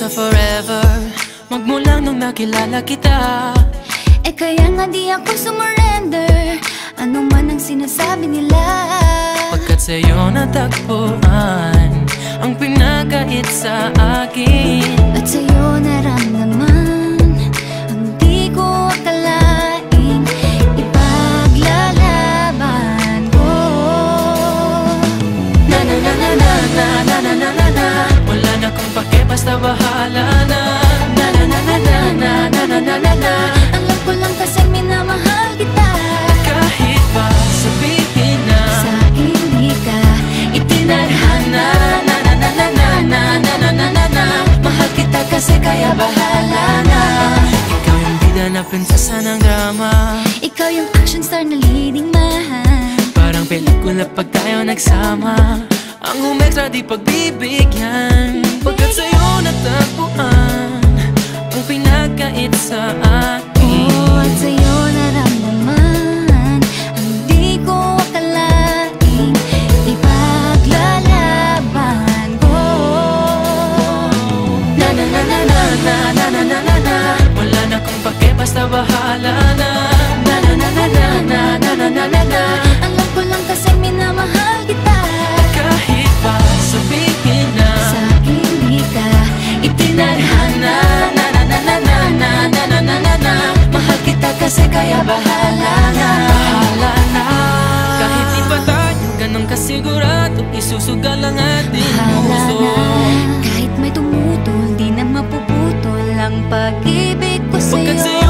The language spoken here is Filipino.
sa forever, magmula nung nakilala kita. Eh kaya nga di ako sumurrender, ano man ang sinasabi nila. Pagkat sa'yo natagpuan ang pinakait sa akin, at sa'yo naramdaman ang di ko akalaing ipaglalaban ko. Na na na na na na na na na na na. Wala na kung pake, basta bahala na. Na na na na na na na na na na na. Alam ko lang kasi minamahal kita. Kahit pa sabihin na Sa akin di ka itinadhana. Na na na na na na na na na na na. Mahal kita kasi kaya bahala na. Ikaw yung bida na prinsesa ng drama, ikaw yung action star na leading man. parang pelikula pag tayo nagsama. Ang umextra di pagbibigyan, pagkat sa'yo natagpuan ang pinagkait sa akin. Oh, at sa'yo naramdaman ang di ko akalaing ipaglalaban ko. Na na na na na na na na na na na. Wala na kung pake, basta bahala na. Na na na na na na na na na na na. Alam ko lang kasi minamahal kita. Kahit pa sabihin na Sa akin di ka itinadhana. Na na na na na na na na na na na. Mahal kita kasi kaya bahala na. Bahala na. Kahit di pa tayo ganun kasigurado, isusugal ang ating bahala puso. na. Kahit may tumutol, di na mapuputol ang pag-ibig ko Pagkat sa'yo.